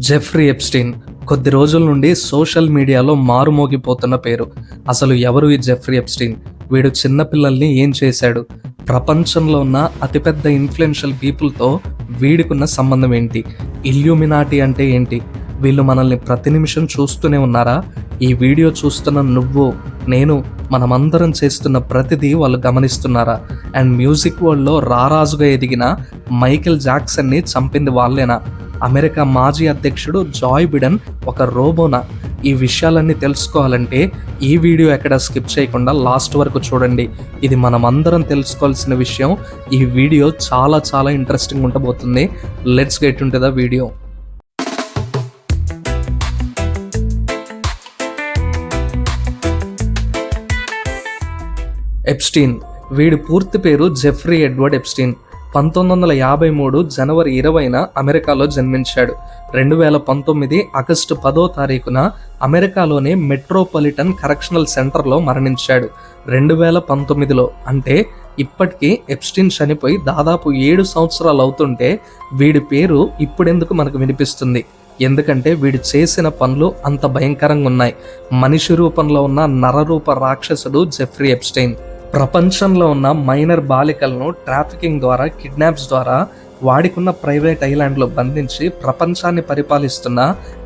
Jeffrey Epstein కొద్ది రోజుల నుండి సోషల్ మీడియాలో మారుమోగిపోతున్న పేరు. అసలు ఎవరు ఈ జెఫ్రీ ఎప్స్టీన్? వీడు చిన్నపిల్లల్ని ఏం చేశాడు? ప్రపంచంలో ఉన్న అతిపెద్ద ఇన్ఫ్లుయెన్షియల్ పీపుల్తో వీడికున్న సంబంధం ఏంటి? ఇల్యూమినాటి అంటే ఏంటి? వీళ్ళు మనల్ని ప్రతి నిమిషం చూస్తూనే ఉన్నారా? ఈ వీడియో చూస్తున్న నువ్వు, నేను, మనమందరం చేస్తున్న ప్రతిదీ వాళ్ళు గమనిస్తున్నారా? అండ్ మ్యూజిక్ వరల్డ్లో రారాజుగా ఎదిగిన మైకేల్ జాక్సన్ని చంపింది వాళ్ళేనా? అమెరికా మాజీ అధ్యక్షుడు జాయ్ బిడెన్ ఒక రోబోనా? ఈ విషయాలన్నీ తెలుసుకోవాలంటే ఈ వీడియో ఎక్కడ స్కిప్ చేయకుండా లాస్ట్ వరకు చూడండి. ఇది మనమందరం తెలుసుకోవాల్సిన విషయం. ఈ వీడియో చాలా చాలా ఇంట్రెస్టింగ్ ఉండబోతుంది. Let's get into the video. Epstein, వీడి పూర్తి పేరు జెఫ్రీ ఎడ్వర్డ్ ఎప్స్టీన్. 1953 జనవరి 20న అమెరికాలో జన్మించాడు. 2019 ఆగస్టు 10వ తారీఖున అమెరికాలోని మెట్రోపాలిటన్ కరెక్షనల్ సెంటర్లో మరణించాడు. 2019లో, అంటే ఇప్పటికీ ఎప్స్టీన్ చనిపోయి దాదాపు 7 సంవత్సరాలు అవుతుంటే వీడి పేరు ఇప్పుడెందుకు మనకు వినిపిస్తుంది? ఎందుకంటే వీడు చేసిన పనులు అంత భయంకరంగా ఉన్నాయి. మనిషి రూపంలో ఉన్న నరరూప రాక్షసుడు జెఫ్రీ ఎప్స్టీన్. ప్రపంచంలో ఉన్న మైనర్ బాలికలను ట్రాఫికింగ్ ద్వారా, కిడ్నాప్స్ ద్వారా వాడికున్న ప్రైవేట్ ఐలాండ్లో బంధించి ప్రపంచాన్ని పరిపాలిస్తున్న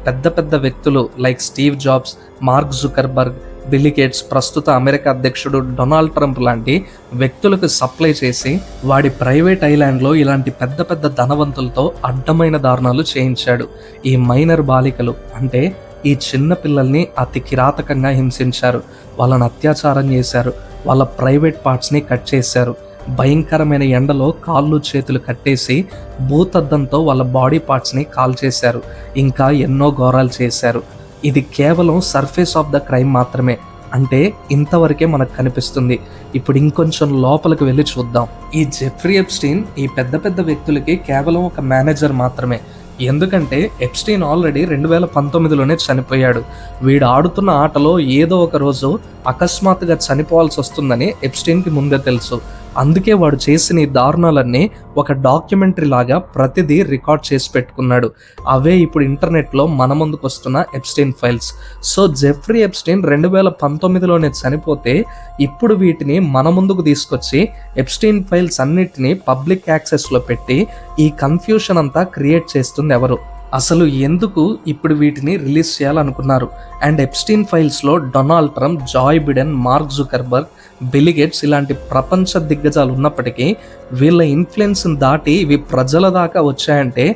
పెద్ద పెద్ద వ్యక్తులు like Steve jobs, mark Zuckerberg, Bill gates, ప్రస్తుత అమెరికా అధ్యక్షుడు డొనాల్డ్ ట్రంప్ లాంటి వ్యక్తులకు సప్లై చేసి వాడి ప్రైవేట్ ఐలాండ్లో ఇలాంటి పెద్ద పెద్ద ధనవంతులతో అడ్డమైన దారుణాలు చేయించాడు. ఈ మైనర్ బాలికలు అంటే ఈ చిన్న పిల్లల్ని అతి కిరాతకంగా హింసించారు. వాళ్ళని అత్యాచారం చేశారు. వాళ్ళ ప్రైవేట్ పార్ట్స్ని కట్ చేశారు. భయంకరమైన ఎండలో కాళ్ళు చేతులు కట్టేసి భూతద్దంతో వాళ్ళ బాడీ పార్ట్స్ని కాల్ చేశారు. ఇంకా ఎన్నో ఘోరాలు చేశారు. ఇది కేవలం సర్ఫేస్ ఆఫ్ ద క్రైమ్ మాత్రమే. అంటే ఇంతవరకే మనకు కనిపిస్తుంది. ఇప్పుడు ఇంకొంచెం లోపలికి వెళ్ళి చూద్దాం. ఈ జెఫ్రీ ఎప్స్టీన్ ఈ పెద్ద పెద్ద వ్యక్తులకి కేవలం ఒక మేనేజర్ మాత్రమే. ఎందుకంటే ఎప్స్టీన్ ఆల్రెడీ 2019లోనే చనిపోయాడు. వీడు ఆడుతున్న ఆటలో ఏదో ఒక రోజు అకస్మాత్తుగా చనిపోవాల్సి వస్తుందని ఎప్స్టీన్కి ముందే తెలుసు. అందుకే వాడు చేసిన ఈ దారుణాలన్నీ ఒక డాక్యుమెంటరీ లాగా ప్రతిదీ రికార్డ్ చేసి పెట్టుకున్నాడు. అవే ఇప్పుడు ఇంటర్నెట్లో మన ముందుకు వస్తున్న Epstein files. So Jeffrey Epstein 2019లోనే చనిపోతే ఇప్పుడు వీటిని మన ముందుకు తీసుకొచ్చి ఎప్స్టీన్ ఫైల్స్ అన్నిటినీ పబ్లిక్ యాక్సెస్లో పెట్టి ఈ కన్ఫ్యూషన్ అంతా క్రియేట్ చేస్తుంది ఎవరు? అసలు ఎందుకు ఇప్పుడు వీటిని రిలీజ్ చేయాలనుకున్నారు? అండ్ ఎప్స్టీన్ ఫైల్స్లో Donald Trump, Joe Biden, Mark Zuckerberg, Bill Gates ఇలాంటి ప్రపంచ దిగ్గజాలు ఉన్నప్పటికీ వీళ్ళ ఇన్ఫ్లుయెన్స్ని దాటి ఇవి ప్రజల దాకా వచ్చాయంటే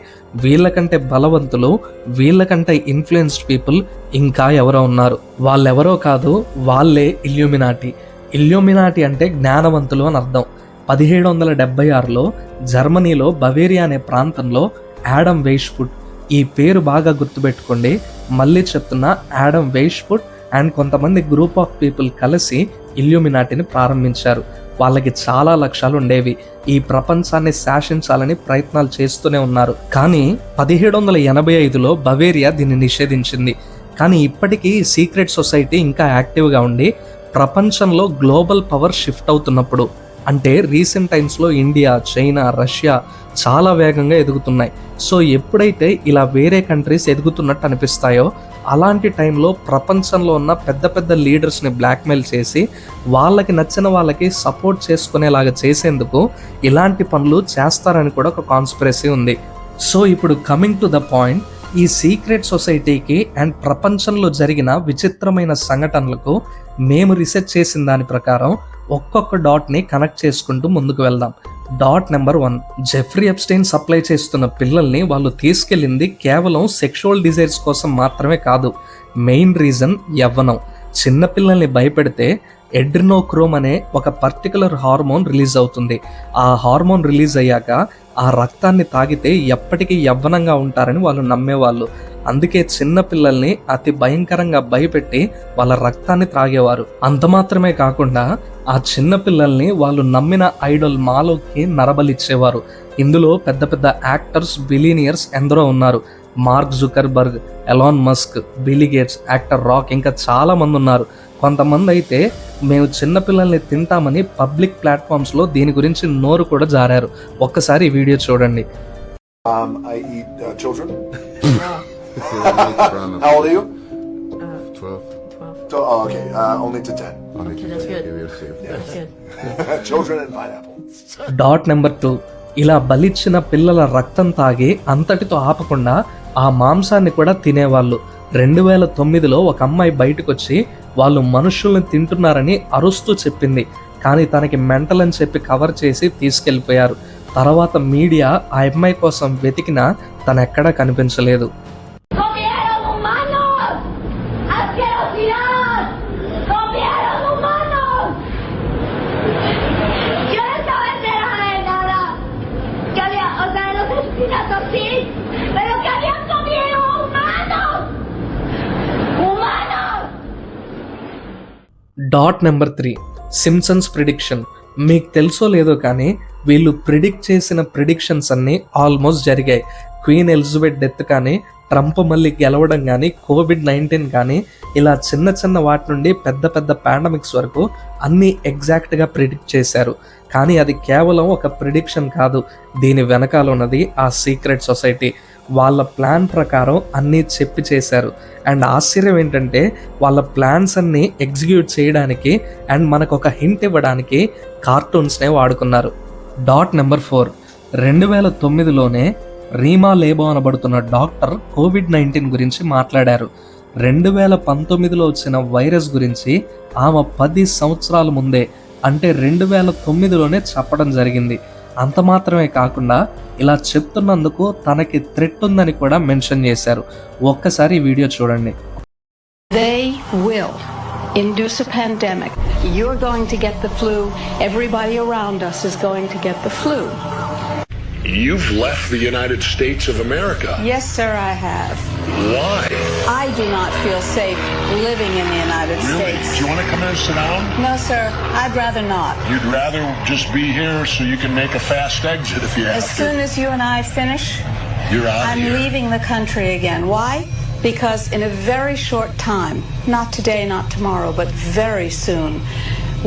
వీళ్ళకంటే బలవంతులు, వీళ్ళకంటే ఇన్ఫ్లుయెన్స్డ్ పీపుల్ ఇంకా ఎవరో ఉన్నారు. వాళ్ళెవరో కాదు, వాళ్ళే ఇల్యూమినాటి. ఇల్యూమినాటి అంటే జ్ఞానవంతులు అని అర్థం. 1776లో జర్మనీలో బవేరియా అనే ప్రాంతంలో యాడమ్ వెయిష్ఫుట్, ఈ పేరు బాగా గుర్తుపెట్టుకోండి, మళ్ళీ చెప్తున్నా, యాడమ్ వెయిష్ఫుట్ అండ్ కొంతమంది గ్రూప్ ఆఫ్ పీపుల్ కలిసి ఇల్యూమినాటిని ప్రారంభించారు. వాళ్ళకి చాలా లక్ష్యాలు ఉండేవి. ఈ ప్రపంచాన్ని శాసించాలని ప్రయత్నాలు చేస్తూనే ఉన్నారు. కానీ 1785లో బవేరియా దీన్ని నిషేధించింది. కానీ ఇప్పటికీ సీక్రెట్ సొసైటీ ఇంకా యాక్టివ్గా ఉండి ప్రపంచంలో గ్లోబల్ పవర్ షిఫ్ట్ అవుతున్నప్పుడు, అంటే రీసెంట్ టైమ్స్లో ఇండియా, చైనా, రష్యా చాలా వేగంగా ఎదుగుతున్నాయి. సో ఎప్పుడైతే ఇలా వేరే కంట్రీస్ ఎదుగుతున్నట్టు అనిపిస్తాయో అలాంటి టైంలో ప్రపంచంలో ఉన్న పెద్ద పెద్ద లీడర్స్ని బ్లాక్మెయిల్ చేసి వాళ్ళకి నచ్చిన వాళ్ళకి సపోర్ట్ చేసుకునేలాగా చేసేందుకు ఇలాంటి పనులు చేస్తారని కూడా ఒక కాన్స్పిరసీ ఉంది. సో ఇప్పుడు కమింగ్ టు ద పాయింట్, ఈ సీక్రెట్ సొసైటీకి అండ్ ప్రపంచంలో జరిగిన విచిత్రమైన సంఘటనలకు మేము రీసెర్చ్ చేసిన దాని ప్రకారం ఒక్కొక్క డాట్ని కనెక్ట్ చేసుకుంటూ ముందుకు వెళ్దాం. Dot number 1, Jeffrey Epstein supply చేస్తున్న పిల్లల్ని వాళ్ళు తీసుకెళ్ళింది కేవలం సెక్షువల్ డిజైర్స్ కోసం మాత్రమే కాదు. మెయిన్ రీజన్ యవ్వనం. చిన్నపిల్లల్ని భయపెడితే ఎడ్రినోక్రోమ్ అనే ఒక పర్టికులర్ హార్మోన్ రిలీజ్ అవుతుంది. ఆ హార్మోన్ రిలీజ్ అయ్యాక ఆ రక్తాన్ని తాగితే ఎప్పటికీ యవ్వనంగా ఉంటారని వాళ్ళు నమ్మేవాళ్ళు. అందుకే చిన్న పిల్లల్ని అతి భయంకరంగా భయపెట్టి వాళ్ళ రక్తాన్ని త్రాగేవారు. అంత మాత్రమే కాకుండా ఆ చిన్న పిల్లల్ని వాళ్ళు నమ్మిన ఐడల్ మాలోకి నరబలిచ్చేవారు. ఇందులో పెద్ద పెద్ద యాక్టర్స్, బిలీనియర్స్ ఎందరో ఉన్నారు. Mark Zuckerberg, Elon Musk, bill gates, actor rock, ఇంకా చాలా మంది ఉన్నారు. కొంతమంది అయితే మేము చిన్నపిల్లల్ని తింటామని పబ్లిక్ ప్లాట్ఫామ్స్లో దీని గురించి నోరు కూడా జారారు. ఒక్కసారి ఈ వీడియో చూడండి. I eat children. How old are you? 12. So, oh, okay. Only to 10. That's good. That's good. Children and pineapple. Dot number 2, ఇలా బలిచ్చిన పిల్లల రక్తం తాగి అంతటితో ఆపకుండా ఆ మాంసాన్ని కూడా తినేవాళ్ళు. 2009లో ఒక అమ్మాయి బయటకు వచ్చి వాళ్ళు మనుషుల్ని తింటున్నారని అరుస్తూ చెప్పింది. కానీ తనకి మెంటల్ అని చెప్పి కవర్ చేసి తీసుకెళ్ళిపోయారు. తర్వాత మీడియా ఆ అమ్మాయి కోసం వెతికినా తనెక్కడా కనిపించలేదు. ¡Comieron humanos! ¡Asquerosidad! ¡Comieron humanos! Yo no estaba enterada de nada. Que había, o sea, de los asesinatos sí, pero que habían comido humanos. ¡Humanos! Dot number 3, Simpson's prediction. మీకు తెలుసో లేదో కానీ వీళ్ళు ప్రిడిక్ట్ చేసిన ప్రిడిక్షన్స్ అన్నీ almost జరిగాయి. Queen Elizabeth death కానీ, Trump మళ్ళీ గెలవడం కానీ, COVID-19 కానీ, ఇలా చిన్న చిన్న వాటి నుండి పెద్ద పెద్ద పాండమిక్స్ వరకు అన్నీ ఎగ్జాక్ట్గా ప్రిడిక్ట్ చేశారు. కానీ అది కేవలం ఒక ప్రిడిక్షన్ కాదు, దీని వెనకాల ఉన్నది ఆ సీక్రెట్ సొసైటీ. వాళ్ళ ప్లాన్ ప్రకారం అన్నీ చెప్పి చేశారు. అండ్ ఆశ్చర్యం ఏంటంటే వాళ్ళ ప్లాన్స్ అన్నీ ఎగ్జిక్యూట్ చేయడానికి అండ్ మనకు ఒక హింట్ ఇవ్వడానికి కార్టూన్స్నే వాడుకున్నారు. డాట్ నెంబర్ 4, 2009లోనే రీమా లేబో అనబడుతున్న డాక్టర్ COVID-19 గురించి మాట్లాడారు. 2019లో వచ్చిన వైరస్ గురించి ఆమె 10 సంవత్సరాల ముందే అంటే 2009లోనే చెప్పడం జరిగింది. అంత మాత్రమే కాకుండా ఇలా చెప్తున్నందుకు తనకి థ్రెట్ ఉందని కూడా మెన్షన్ చేశారు. ఒక్కసారి ఈ వీడియో చూడండి. They will induce a pandemic. You're going to get the flu. Everybody around us is going to get the flu. You've left the United States of America. Yes, sir, I have. Why? I do not feel safe living in the United Really? States. Do you want to come in and sit down? No, sir, I'd rather not. You'd rather just be here so you can make a fast exit if you have As soon as you and I finish, You're out I'm here. leaving the country again. Why? Because in a very short time, not today, not tomorrow, but very soon,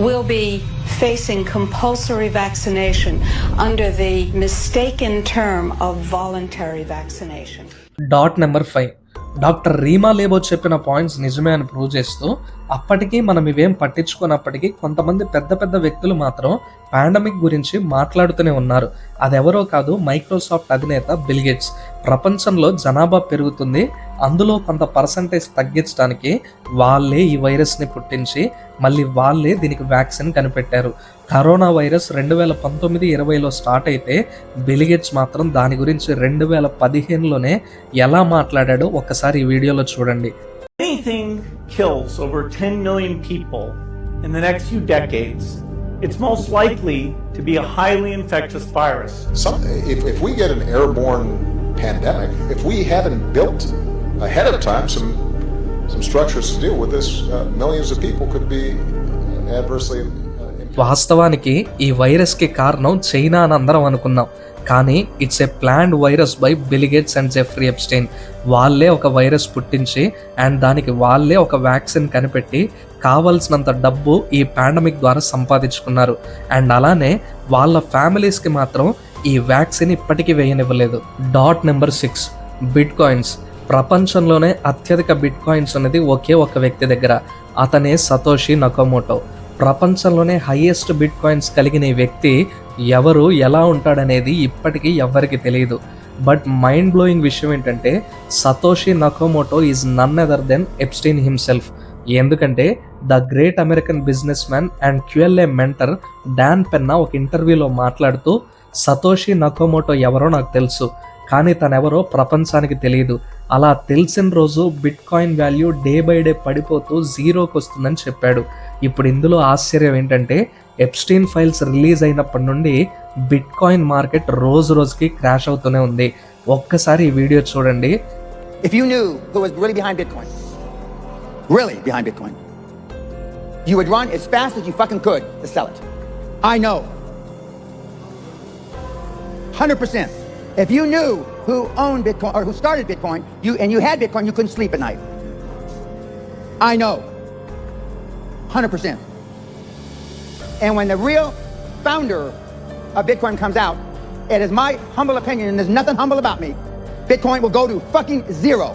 we'll be facing compulsory vaccination under the mistaken term of voluntary vaccination. Dot number 5, doctor Rima Laibow చెప్పిన points నిజమే అని prove చేస్తూ అప్పటికీ మనం ఇవేం పట్టించుకున్నప్పటికీ కొంతమంది పెద్ద పెద్ద వ్యక్తులు మాత్రం పాండమిక్ గురించి మాట్లాడుతూనే ఉన్నారు. అదెవరో కాదు, మైక్రోసాఫ్ట్ అధినేత బిల్ గేట్స్. ప్రపంచంలో జనాభా పెరుగుతుంది, అందులో కొంత పర్సంటేజ్ తగ్గించడానికి వాళ్ళే ఈ వైరస్ని పుట్టించి మళ్ళీ వాళ్ళే దీనికి వ్యాక్సిన్ కనిపెట్టారు. కరోనా వైరస్ 2019-20లో స్టార్ట్ అయితే బిల్ గేట్స్ మాత్రం దాని గురించి 2015లోనే ఎలా మాట్లాడాడో ఒక్కసారి ఈ వీడియోలో చూడండి. Anything kills over 10 million people in the next few decades, it's most likely to be a highly infectious virus. If we get an airborne pandemic, if we haven't built ahead of time some structures to deal with this, millions of people could be adversely వాస్తవానికి ఈ వైరస్కి కారణం China అని అందరం అనుకున్నాం. కానీ it's a planned virus by Bill Gates and Jeffrey Epstein. వాళ్ళే ఒక వైరస్ పుట్టించి అండ్ దానికి వాళ్ళే ఒక వ్యాక్సిన్ కనిపెట్టి కావాల్సినంత డబ్బు ఈ పాండమిక్ ద్వారా సంపాదించుకున్నారు. అండ్ అలానే వాళ్ళ ఫ్యామిలీస్కి మాత్రం ఈ వ్యాక్సిన్ ఇప్పటికీ వేయనివ్వలేదు. Dot number 6, bitcoins. ప్రపంచంలోనే అత్యధిక బిట్ కాయిన్స్ అనేది ఒకే ఒక వ్యక్తి దగ్గర, అతనే సతోషి నకోమోటో. ప్రపంచంలోనే హైయెస్ట్ బిట్ కాయిన్స్ కలిగిన ఈ వ్యక్తి ఎవరు, ఎలా ఉంటాడనేది ఇప్పటికీ ఎవ్వరికి తెలియదు. బట్ మైండ్ బ్లోయింగ్ విషయం ఏంటంటే Satoshi Nakamoto is none other than Epstein himself. ఎందుకంటే the great American business man and QLA mentor Dan Pena ఒక ఇంటర్వ్యూలో మాట్లాడుతూ సతోషి నకోమోటో ఎవరో నాకు తెలుసు, కానీ తనెవరో ప్రపంచానికి తెలియదు. అలా తెలిసిన రోజు bit coin value day by day పడిపోతూ 0కి వస్తుందని చెప్పాడు. ఇప్పుడు ఇందులో ఆశ్చర్యం ఏంటంటే ఎప్స్టీన్ ఫైల్స్ రిలీజ్ అయినప్పటి నుండి బిట్ కాయిన్ మార్కెట్ రోజు రోజుకి క్రాష్ అవుతూనే ఉంది. ఒక్కసారి ఈ వీడియో చూడండి. If you knew who was really behind Bitcoin, you would run as fast as you fucking could to sell it. I know. 100%. If you knew who owned Bitcoin or who started Bitcoin, and you had Bitcoin, you couldn't sleep at night. I know. 100%. And when the real founder of Bitcoin comes out, it is my humble opinion, and there's nothing humble about me, Bitcoin will go to fucking 0.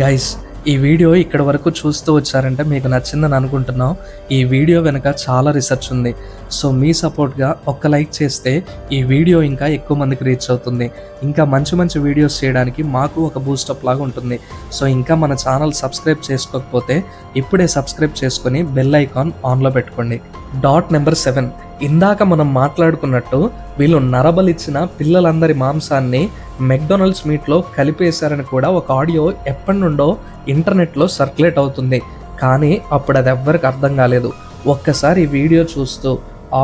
Guys, ఈ video ఇక్కడ వరకు చూస్తూ వచ్చారంటే మీకు నచ్చిందని అనుకుంటున్నాం. ఈ video వెనుక చాలా రీసెర్చ్ ఉంది. సో మీ సపోర్ట్గా ఒక్క లైక్ చేస్తే ఈ వీడియో ఇంకా ఎక్కువ మందికి రీచ్ అవుతుంది. ఇంకా మంచి మంచి వీడియోస్ చేయడానికి మాకు ఒక బూస్టప్ లాగా ఉంటుంది. సో ఇంకా మన ఛానల్ సబ్స్క్రైబ్ చేసుకోకపోతే ఇప్పుడే సబ్స్క్రైబ్ చేసుకొని బెల్ ఐకాన్ ఆన్లో పెట్టుకోండి. డాట్ నెంబర్ 7, ఇందాక మనం మాట్లాడుకున్నట్టు వీళ్ళు నరబలిచ్చిన పిల్లలందరి మాంసాన్ని మెక్డొనాల్డ్స్ మీట్లో కలిపేశారని కూడా ఒక ఆడియో ఎప్పటి నుండో ఇంటర్నెట్లో సర్క్యులేట్ అవుతుంది. కానీ అప్పుడు అది ఎవ్వరికి అర్థం కాలేదు. ఒక్కసారి ఈ వీడియో చూస్తూ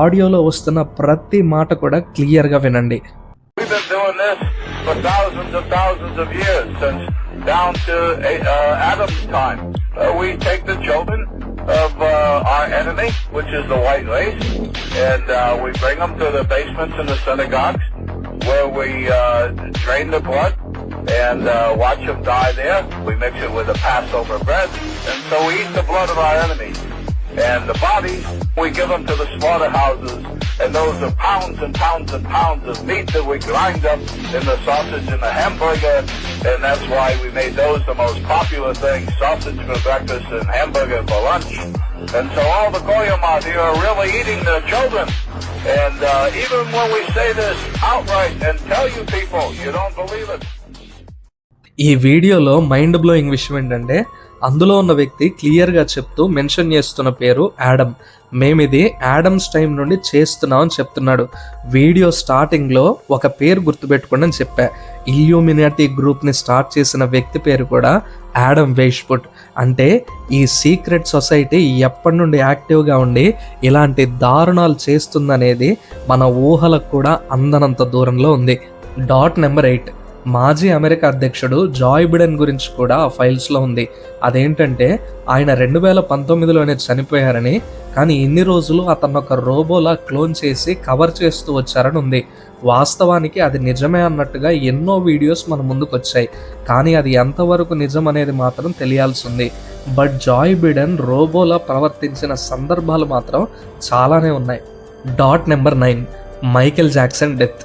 ఆడియోలో వస్తున్న ప్రతి మాట కూడా క్లియర్గా వినండి. We've been doing this for thousands of years, since down to Adam's time. We take the children of our enemy, which is the white race, and we bring them to the basements in the synagogues, where we drain the blood and watch them die there. We mix it with the Passover bread, and so we eat the blood of our enemies. And the bodies, we give them to the slaughterhouses, and those are pounds and pounds and pounds of meat that we grind up in the sausage and the hamburger, and that's why we made those the most popular things, sausage for breakfast and hamburger for lunch. And so all the goyim out here are really eating their children. And even when we say this outright and tell you people, you don't believe it. ఈ వీడియోలో mind blowing విషయం ఏంటంటే, అందులో ఉన్న వ్యక్తి క్లియర్గా చెప్తూ mention చేస్తున్న పేరు యాడమ్. మేమిది యాడమ్స్ టైం నుండి చేస్తున్నాం అని చెప్తున్నాడు. వీడియో స్టార్టింగ్లో ఒక పేరు గుర్తుపెట్టుకోండి అని చెప్పా. ఇల్యూమినాటీ గ్రూప్ని స్టార్ట్ చేసిన వ్యక్తి పేరు కూడా యాడమ్ వెయిష్పుట్. అంటే ఈ సీక్రెట్ సొసైటీ ఎప్పటి నుండి యాక్టివ్గా ఉండి ఇలాంటి దారుణాలు చేస్తుందనేది మన ఊహలకు కూడా అందనంత దూరంలో ఉంది. డాట్ నెంబర్ 8, మాజీ అమెరికా అధ్యక్షుడు జాయ్ బిడెన్ గురించి కూడా ఆ ఫైల్స్లో ఉంది. అదేంటంటే ఆయన 2019లోనే చనిపోయారని, కానీ ఇన్ని రోజులు అతను ఒక రోబోలా క్లోన్ చేసి కవర్ చేస్తూ వచ్చారని ఉంది. వాస్తవానికి అది నిజమే అన్నట్టుగా ఎన్నో వీడియోస్ మన ముందుకు వచ్చాయి, కానీ అది ఎంతవరకు నిజం అనేది మాత్రం తెలియాల్సి ఉంది. బట్ జాయ్ బిడెన్ రోబోలా ప్రవర్తించిన సందర్భాలు మాత్రం చాలానే ఉన్నాయి. Dot number 9, Michael Jackson death.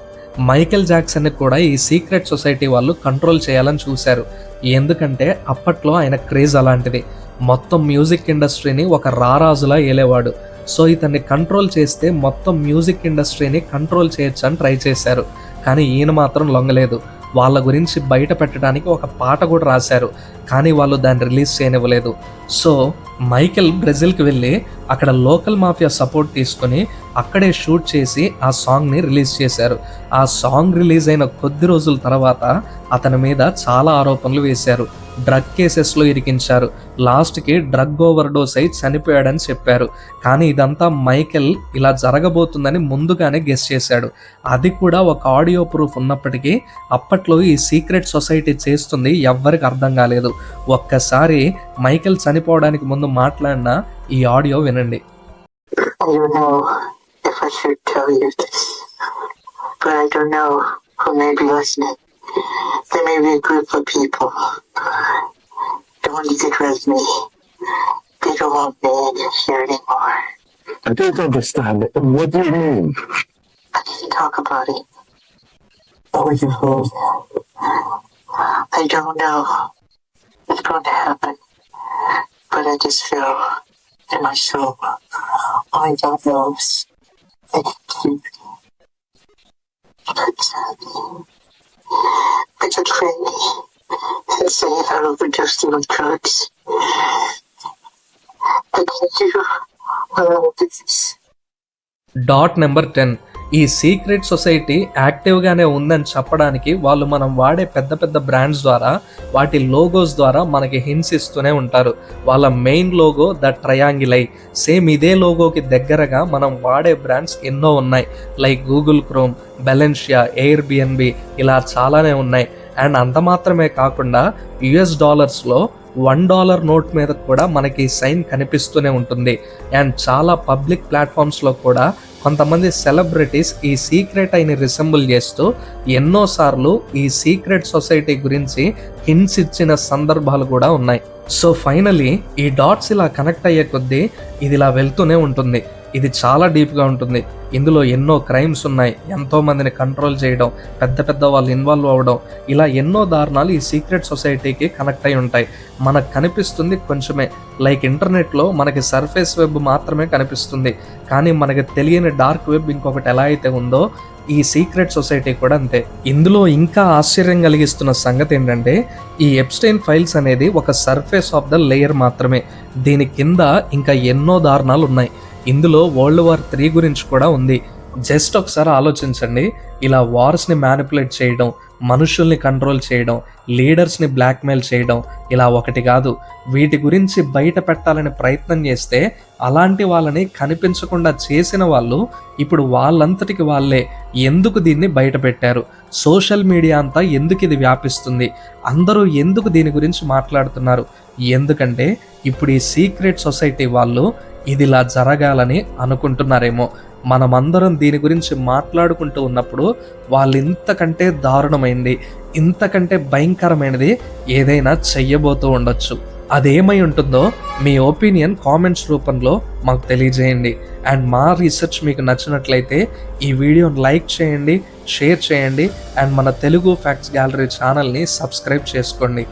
Michael జాక్సన్ని కూడా ఈ సీక్రెట్ సొసైటీ వాళ్ళు కంట్రోల్ చేయాలని చూశారు. ఎందుకంటే అప్పట్లో ఆయన క్రేజ్ అలాంటిది. మొత్తం మ్యూజిక్ ఇండస్ట్రీని ఒక రారాజులా ఏలేవాడు. సో ఇతన్ని కంట్రోల్ చేస్తే మొత్తం మ్యూజిక్ ఇండస్ట్రీని కంట్రోల్ చేయొచ్చు అని ట్రై చేశారు. కానీ ఈయన మాత్రం లొంగలేదు. వాళ్ళ గురించి బయట పెట్టడానికి ఒక పాట కూడా రాశారు, కానీ వాళ్ళు దాన్ని రిలీజ్ చేయనివ్వలేదు. సో మైకేల్ బ్రెజిల్కి వెళ్ళి అక్కడ లోకల్ మాఫియా సపోర్ట్ తీసుకొని అక్కడే షూట్ చేసి ఆ సాంగ్ని రిలీజ్ చేశారు. ఆ సాంగ్ రిలీజ్ అయిన కొద్ది రోజుల తర్వాత అతని మీద చాలా ఆరోపణలు వేశారు. డ్రగ్ కేసెస్లో ఇరికించారు. లాస్ట్కి డ్రగ్ ఓవర్ డోస్ అయి చనిపోయాడని చెప్పారు. కానీ ఇదంతా మైకేల్ ఇలా జరగబోతుందని ముందుగానే గెస్ చేశాడు. అది కూడా ఒక ఆడియో ప్రూఫ్ ఉన్నప్పటికీ అప్పట్లో ఈ సీక్రెట్ సొసైటీ చేస్తుంది ఎవ్వరికి అర్థం కాలేదు. ఒక్కసారి మైకేల్ చనిపోవడానికి ముందు మాట్లాడిన ఈ ఆడియో వినండి. I don't know if I should tell you this, but I don't know who may be listening. There may be a group of people that want to get rid of me. They don't want me here anymore. I don't understand. What do you mean? I need to talk about it. What would you hold? I don't know what's going to happen, but I just feel in my soul, only God knows, that they could train me and say I overdosed on drugs. I can't do all of this. Dot number 10, ఈ secret society యాక్టివ్గానే ఉందని చెప్పడానికి వాళ్ళు మనం వాడే పెద్ద పెద్ద brands ద్వారా, వాటి లోగోస్ ద్వారా మనకి హింట్స్ ఇస్తూనే ఉంటారు. వాళ్ళ main logo the triangle eye. Same ఇదే లోగోకి దగ్గరగా మనం వాడే బ్రాండ్స్ ఎన్నో ఉన్నాయి. Like Google Chrome, Balenciaga, Airbnb, ఇలా చాలానే ఉన్నాయి. అండ్ అంత మాత్రమే కాకుండా $1 $1 నోట్ మీద కూడా మనకి సైన్ కనిపిస్తూనే ఉంటుంది. అండ్ చాలా పబ్లిక్ ప్లాట్ఫామ్స్లో కూడా కొంతమంది సెలబ్రిటీస్ ఈ సీక్రెట్ ఐని రిసెంబుల్ చేస్తూ ఎన్నోసార్లు ఈ సీక్రెట్ సొసైటీ గురించి హింట్స్ ఇచ్చిన సందర్భాలు కూడా ఉన్నాయి. సో ఫైనలీ ఈ డాట్స్ ఇలా కనెక్ట్ అయ్యే కొద్దీ ఇది ఇలా వెళ్తూనే ఉంటుంది. ఇది చాలా డీప్గా ఉంటుంది. ఇందులో ఎన్నో క్రైమ్స్ ఉన్నాయి, ఎంతో మందిని కంట్రోల్ చేయడం, పెద్ద పెద్ద వాళ్ళు ఇన్వాల్వ్ అవ్వడం, ఇలా ఎన్నో దారుణాలు ఈ సీక్రెట్ సొసైటీకి కనెక్ట్ అయి ఉంటాయి. మనకు కనిపిస్తుంది కొంచెమే. లైక్ ఇంటర్నెట్లో మనకి సర్ఫేస్ వెబ్ మాత్రమే కనిపిస్తుంది, కానీ మనకి తెలియని డార్క్ వెబ్ ఇంకొకటి ఎలా అయితే ఉందో ఈ సీక్రెట్ సొసైటీ కూడా అంతే. ఇందులో ఇంకా ఆశ్చర్యం కలిగిస్తున్న సంగతి ఏంటంటే ఈ ఎప్స్టైన్ ఫైల్స్ అనేది ఒక సర్ఫేస్ ఆఫ్ ద లేయర్ మాత్రమే. దీని కింద ఇంకా ఎన్నో దారుణాలు ఉన్నాయి. ఇందులో వరల్డ్ వార్ 3 గురించి కూడా ఉంది. జస్ట్ ఒకసారి ఆలోచించండి. ఇలా వార్స్ని మ్యానిపులేట్ చేయడం, మనుషుల్ని కంట్రోల్ చేయడం, లీడర్స్ని బ్లాక్మెయిల్ చేయడం, ఇలా ఒకటి కాదు. వీటి గురించి బయట పెట్టాలని ప్రయత్నం చేస్తే అలాంటి వాళ్ళని కనిపించకుండా చేసిన వాళ్ళు ఇప్పుడు వాళ్ళంతటికి వాళ్ళే ఎందుకు దీన్ని బయట పెట్టారు, సోషల్ మీడియా అంతా ఎందుకు ఇది వ్యాపిస్తుంది, అందరూ ఎందుకు దీని గురించి మాట్లాడుతున్నారు? ఎందుకంటే ఇప్పుడు ఈ సీక్రెట్ సొసైటీ వాళ్ళు ఇది ఇలా జరగాలని అనుకుంటున్నారేమో. మనమందరం దీని గురించి మాట్లాడుకుంటూ ఉన్నప్పుడు వాళ్ళు ఇంతకంటే దారుణమైంది, ఇంతకంటే భయంకరమైనది ఏదైనా చెయ్యబోతూ ఉండొచ్చు. అదేమై ఉంటుందో మీ ఒపీనియన్ కామెంట్స్ రూపంలో మాకు తెలియజేయండి. అండ్ మా రీసెర్చ్ మీకు నచ్చినట్లయితే ఈ వీడియోని లైక్ చేయండి, షేర్ చేయండి, అండ్ మన తెలుగు ఫ్యాక్ట్స్ గ్యాలరీ ఛానల్ని సబ్స్క్రైబ్ చేసుకోండి.